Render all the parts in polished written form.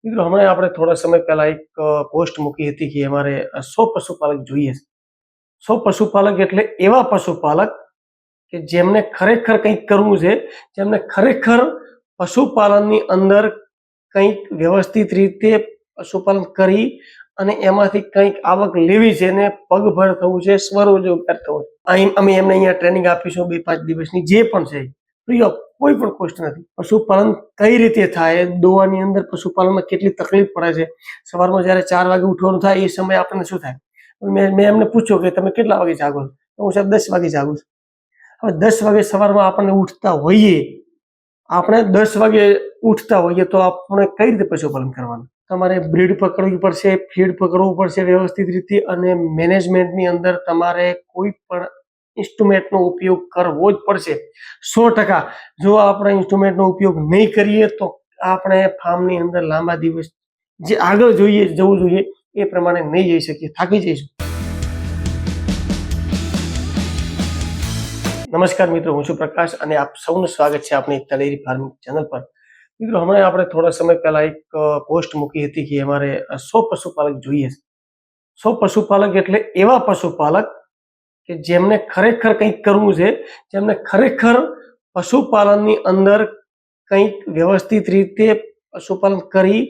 મિત્રો હમણાં આપણે થોડા સમય પહેલા એક પોસ્ટ મૂકી હતી કે અમારે 100 પશુપાલક જોઈએ છે. 100 પશુપાલક એટલે એવા પશુપાલક કે જેમને ખરેખર કંઈક કરવું છે, જેમને ખરેખર પશુપાલનની અંદર કંઈક વ્યવસ્થિત રીતે પશુપાલન કરી અને એમાંથી કંઈક આવક લેવી છે ને પગભર થવું છે, સ્વરોજગાર થવો છે. અહીં અમે એમને અહીંયા ટ્રેનિંગ આપીશું 2-5 દિવસની, જે પણ છે ફ્રી ઓફ, કોઈ પણ કોસ્ટ નથી. પશુપાલન કઈ રીતે થાય, દોવાની અંદર પશુપાલનમાં કેટલી તકલીફ પડે છે, સવારમાં જ્યારે 4 વાગે ઉઠવાનું થાય એ સમયે આપણને શું થાય. મેં એમને પૂછ્યું કે તમે કેટલા વાગે જાગો છો? હું સાહેબ 10 વાગે જાગું છું. હવે 10 વાગે સવારમાં આપણને ઉઠતા હોઈએ, આપણે 10 વાગે ઉઠતા હોઈએ તો આપણે કઈ રીતે પશુપાલન કરવાનું? તમારે બ્રીડ પકડવી પડશે, ફીડ પકડવું પડશે વ્યવસ્થિત રીતે, અને મેનેજમેન્ટની અંદર તમારે કોઈ પણ ઇન્સ્ટ્રુમેન્ટનો ઉપયોગ કરવો જ પડશે 100%. જો આપણે ઇન્સ્ટ્રુમેન્ટનો ઉપયોગ નહીં કરીએ તો આપણે ફાર્મની અંદર લાંબા દિવસ જે આગળ જવું જોઈએ એ પ્રમાણે નહીં જઈ શકીએ, થાકી જઈશું. નમસ્કાર મિત્રો, હું છું પ્રકાશ અને આપ સૌનું સ્વાગત છે આપણી તલેરી ફાર્મિંગ ચેનલ પર. મિત્રો હમણાં આપણે થોડા સમય પહેલા એક પોસ્ટ મૂકી હતી કે અમારે 100 પશુપાલક જોઈએ છે. 100 પશુપાલક એટલે એવા પશુપાલક કે જેમને ખરેખર કંઈક કરવું છે, જેમને ખરેખર પશુપાલનની અંદર કંઈક વ્યવસ્થિત રીતે પશુપાલન કરી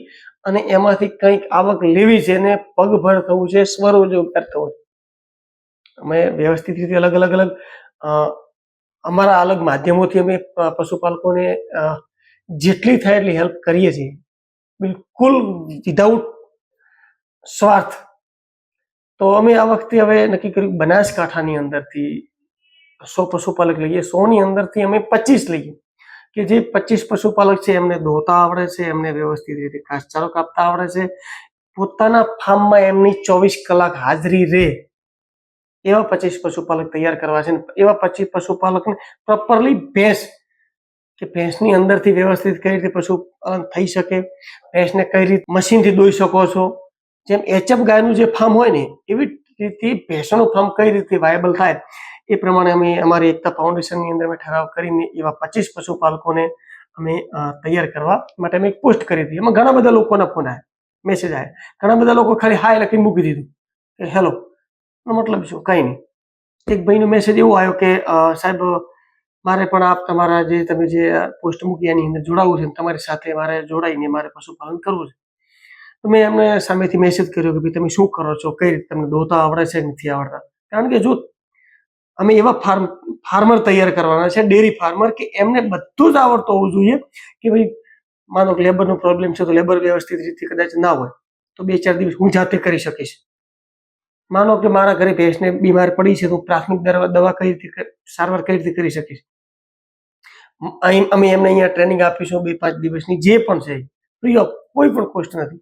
અને એમાંથી કંઈક આવક લેવી છે ને પગભર થવું છે, સ્વરોજગાર થવો છે. અમે વ્યવસ્થિત રીતે અલગ અલગ અમારા અલગ માધ્યમોથી અમે પશુપાલકોને જેટલી થાય એટલી હેલ્પ કરીએ છીએ, બિલકુલ વિધાઉટ સ્વાર્થ. તો અમે આ વખતે હવે નક્કી કર્યું બનાસકાંઠાની અંદરથી 100 પશુપાલક લઈએ. 100ની અંદરથી અમે 25 લઈએ કે જે 25 પશુપાલક છે એમને દોતા આવડે છે, એમને વ્યવસ્થિત રીતે ઘાસચારો કાપતા આવડે છે, પોતાના ફાર્મમાં એમની 24 કલાક હાજરી રહે એવા 25 પશુપાલક તૈયાર કરવા છે. એવા 25 પશુપાલકને પ્રોપરલી ભેંસની અંદરથી વ્યવસ્થિત કઈ રીતે પશુપાલન થઈ શકે, ભેંસને કઈ રીતે મશીનથી દોઈ શકો છો, જેમ એચએફ ગાયનું જે ફાર્મ હોય ને એવી રીતે ભેંસનું ફાર્મ કઈ રીતે વાયબલ થાય એ પ્રમાણે અમે અમારી એકતા ફાઉન્ડેશનની અંદર ઠરાવ કરીને એવા 25 પશુપાલકોને અમે તૈયાર કરવા માટે અમે એક પોસ્ટ કરી હતી. એમાં ઘણા બધા લોકોના ફોન આવ્યા, મેસેજ આવ્યા. ઘણા બધા લોકો ખાલી હાય લખીને મૂકી દીધું કે હેલો, મતલબ શું, કંઈ નહીં. એક ભાઈનો મેસેજ એવો આવ્યો કે સાહેબ મારે પણ આપ તમારા જે તમે જે પોસ્ટ મૂકી એની અંદર જોડાવવું છે, તમારી સાથે મારે જોડાઈને મારે પશુપાલન કરવું છે. તો મેં એમને સામેથી મેસેજ કર્યો કે ભાઈ તમે શું કરો છો, કઈ રીતે તમને દોતા આવડે છે નથી આવડતા. કારણ કે જો અમે એવા ફાર્મર તૈયાર કરવાના છે, ડેરી ફાર્મર, કે એમને બધું જ આવડતું હોવું જોઈએ. કે ભાઈ માનો કે લેબરનો પ્રોબ્લેમ છે તો લેબર વ્યવસ્થિત રીતે કદાચ ના હોય તો 2-4 દિવસ હું જાતે કરી શકીશ. માનો કે મારા ઘરે ભેંસને બીમાર પડી છે તો પ્રાથમિક દવા કઈ રીતે સારવાર કઈ રીતે કરી શકીશ. અમે એમને અહીંયા ટ્રેનિંગ આપીશું 2-5 દિવસની, જે પણ છે ફ્રી ઓફ, કોઈ પણ કોસ્ટ નથી.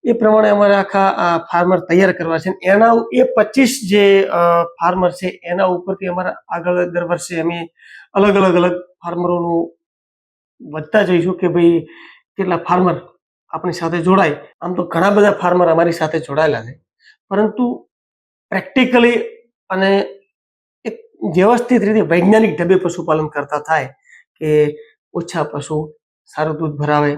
એ પ્રમાણે અમારે આખા ફાર્મર તૈયાર કરવા છે. એના એ 25 જે ફાર્મર છે એના ઉપરથી અમારા આગળ દર વર્ષે અમે અલગ ફાર્મરોનું વધતા જઈશું કે ભાઈ કેટલા ફાર્મર આપણી સાથે જોડાય. આમ તો ઘણા બધા ફાર્મર અમારી સાથે જોડાયેલા છે, પરંતુ પ્રેક્ટિકલી અને એક વ્યવસ્થિત રીતે વૈજ્ઞાનિક ઢબે પશુપાલન કરતા થાય કે ઓછા પશુ સારું દૂધ ભરાવે,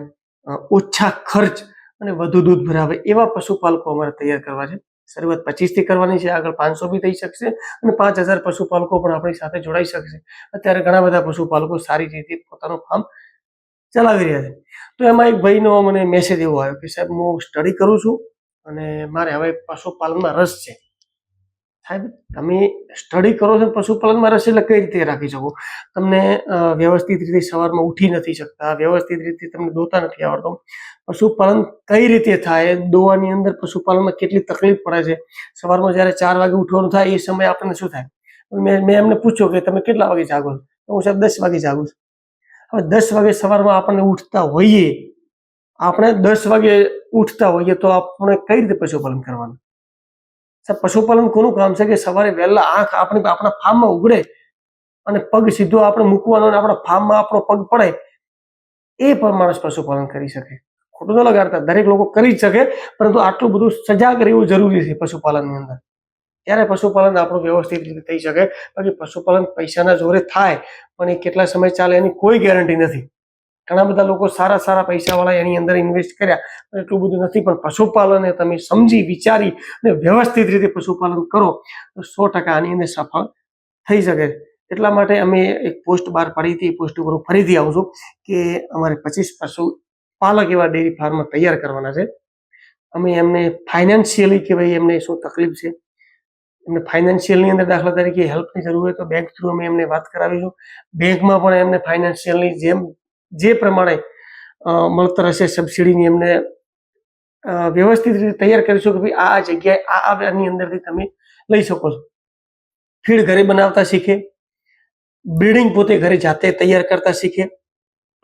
ઓછા ખર્ચ અને વધુ દૂધ ભરાવે એવા પશુપાલકો અમારે તૈયાર કરવા છે. શરૂઆત 25 થી કરવાની છે, આગળ 500 બી થઈ શકશે અને 5000 પશુપાલકો પણ આપણી સાથે જોડાઈ શકશે. અત્યારે ઘણા બધા પશુપાલકો સારી રીતે પોતાનું ફાર્મ ચલાવી રહ્યા છે. તો એમાં એક ભાઈનો મને મેસેજ એવો આવ્યો કે સાહેબ હું સ્ટડી કરું છું અને મારે હવે પશુપાલનમાં રસ છે. સાહેબ તમે સ્ટડી કરો છો, પશુપાલનમાં રસ એટલે કઈ રીતે રાખી શકો? તમને વ્યવસ્થિત રીતે સવારમાં ઉઠી નથી શકતા, વ્યવસ્થિત રીતે તમને દોતા નથી આવડતો, પશુપાલન કઈ રીતે થાય, દોવાની અંદર પશુપાલનમાં કેટલી તકલીફ પડે છે, સવારમાં જ્યારે 4 વાગે ઉઠવાનું થાય એ સમયે આપણને શું થાય. મેં એમને પૂછ્યું કે તમે કેટલા વાગે જાગો છો? હું સાહેબ 10 વાગે જાગું છું. હવે 10 વાગે સવારમાં આપણને ઉઠતા હોઈએ, આપણે 10 વાગે ઉઠતા હોઈએ તો આપણે કઈ રીતે પશુપાલન કરવાનું? પશુપાલન કોનું કામ છે કે સવારે વહેલા આંખ આપણા ફાર્મમાં ઉઘડે અને પગ સીધો આપણે મૂકવાનો અને આપણા ફાર્મમાં આપણો પગ પડે એ પણ માણસ પશુપાલન કરી શકે. ખોટું ન લગાડતા, દરેક લોકો કરી જ શકે, પરંતુ આટલું બધું સજાગ રહેવું જરૂરી છે પશુપાલનની અંદર. ત્યારે પશુપાલન આપણું વ્યવસ્થિત રીતે થઈ શકે. બાકી પશુપાલન પૈસાના જોરે થાય પણ એ કેટલા સમય ચાલે એની કોઈ ગેરંટી નથી. ઘણા બધા લોકો સારા સારા પૈસાવાળા એની અંદર ઇન્વેસ્ટ કર્યા, એટલું બધું નથી. પણ પશુપાલનને તમે સમજી વિચારી અને વ્યવસ્થિત રીતે પશુપાલન કરો તો 100% આની અંદર સફળ થઈ શકે. એટલા માટે અમે એક પોસ્ટ બહાર પાડી હતી. એ પોસ્ટ ઉપર હું ફરીથી આવું છું કે અમારે 25 પશુપાલક એવા ડેરી ફાર્મ તૈયાર કરવાના છે. અમે એમને ફાઇનાન્શિયલી કે ભાઈ એમને શું તકલીફ છે, એમને ફાઇનાન્શિયલની અંદર દાખલા તરીકે હેલ્પની જરૂર હોય તો બેંક થ્રુ અમે એમને વાત કરાવીશું. બેંકમાં પણ એમને ફાઇનાન્શિયલની જે પ્રમાણે મળતર હશે સબસિડીની એમને વ્યવસ્થિત રીતે તૈયાર કરીશું કે ભાઈ આ જગ્યાએ આની અંદરથી તમે લઈ શકો છો. ફીડ ઘરે બનાવતા શીખે, બ્રીડિંગ પોતે ઘરે જાતે તૈયાર કરતા શીખે.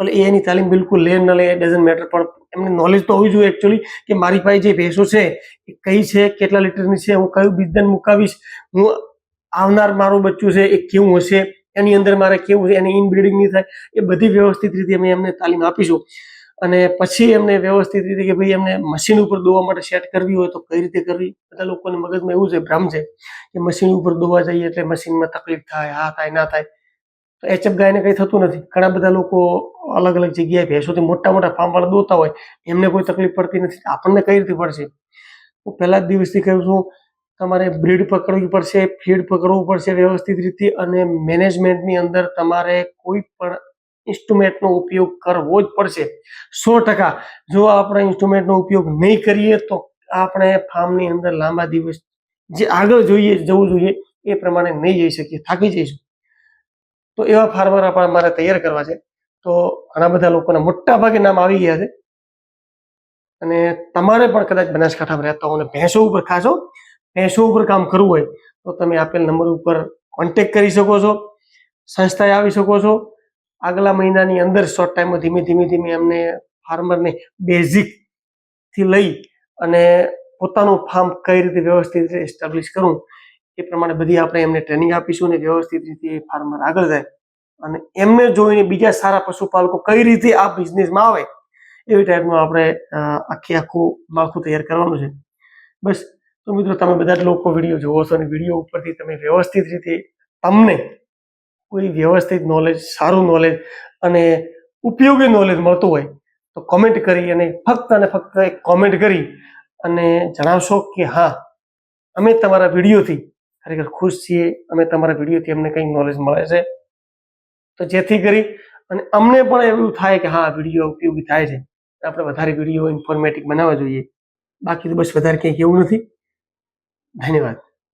એટલે એની તાલીમ બિલકુલ લે ન લે ડઝન્ટ મેટર, પણ એમને નોલેજ તો હોવી જોઈએ એકચ્યુઅલી કે મારી પાસે જે ભેંસો છે એ કઈ છે, કેટલા લીટરની છે, હું કયું બીજદાન મુકાવીશ, હું આવનાર મારું બચ્ચું છે એ કેવું હશે, એની અંદર મારે કેવું છે, એની ઇનબ્રીડિંગ નહીં થાય, એ બધી વ્યવસ્થિત રીતે અમે એમને તાલીમ આપીશું. અને પછી એમને વ્યવસ્થિત રીતે કે ભાઈ એમને મશીન ઉપર દોવા માટે સેટ કરવી હોય તો કઈ રીતે કરવી. બધા લોકોને મગજમાં એવું છે, ભ્રમ છે કે મશીન ઉપર દોવા જઈએ એટલે મશીનમાં તકલીફ થાય, આ થાય ના થાય. તો એચએફ ગાયને કંઈ થતું નથી. ઘણા બધા લોકો અલગ અલગ જગ્યાએ ભેંસોથી મોટા મોટા ફાર્મવાળા દોતા હોય, એમને કોઈ તકલીફ પડતી નથી. આપણને કઈ રીતે પડશે? હું પહેલા જ દિવસથી કહું છું, તમારે બ્રીડ પકડવી પડશે, ફીડ પકડવું પડશે વ્યવસ્થિત રીતે, અને મેનેજમેન્ટની અંદર તમારે કોઈ પણ ઇન્સ્ટ્રુમેન્ટનો ઉપયોગ કરવો જ પડશે 100%. જો આપણે ઇન્સ્ટ્રુમેન્ટનો ઉપયોગ નહીં કરીએ તો આપણે ફાર્મની અંદર લાંબા દિવસ જે આગળ જવું જોઈએ એ પ્રમાણે નહીં જઈ શકીએ, થાકી જઈશું. તો એવા ફાર્મર અમારે તૈયાર કરવા છે. તો ઘણા બધા લોકોના મોટા ભાગે નામ આવી ગયા છે. અને તમારે પણ કદાચ બનાસકાંઠામાં રહેતા હો અને ભેંસો ઉપર ખાસ ભેંસો ઉપર કામ કરવું હોય તો તમે આપેલ નંબર ઉપર કોન્ટેક્ટ કરી શકો છો, સંસ્થાએ આવી શકો છો. આગલા મહિનાની અંદર શોર્ટ ટાઈમમાં ધીમે ધીમે એમને ફાર્મરને બેઝિકથી લઈ અને પોતાનું ફાર્મ કઈ રીતે વ્યવસ્થિત રીતે એસ્ટાબ્લિશ કરવું એ પ્રમાણે બધી આપણે એમને ટ્રેનિંગ આપીશું અને વ્યવસ્થિત રીતે ફાર્મર આગળ જાય અને એમને જોઈને બીજા સારા પશુપાલકો કઈ રીતે આ બિઝનેસમાં આવે એવી ટાઈપનું આપણે આખું માળખું તૈયાર કરવાનું છે. બસ. તો મિત્રો, તમે બધા જ લોકો વિડીયો જોવો છો અને વિડીયો ઉપરથી તમે વ્યવસ્થિત રીતે તમને કોઈ વ્યવસ્થિત નોલેજ, સારું નોલેજ અને ઉપયોગી નોલેજ મળતું હોય તો કોમેન્ટ કરી અને ફક્ત એક કોમેન્ટ કરી અને જણાવશો કે હા, અમે તમારા વિડીયોથી ખરેખર ખુશ છીએ, અમે તમારા વિડીયોથી અમને કંઈક નોલેજ મળે છે. તો જેથી કરી અને અમને પણ એવું થાય કે હા, વિડીયો ઉપયોગી થાય છે, આપણે વધારે વિડીયો ઇન્ફોર્મેટિવ બનાવવા જોઈએ. બાકી તો બસ વધારે કંઈ કેવું નથી. ધન્યવાદ.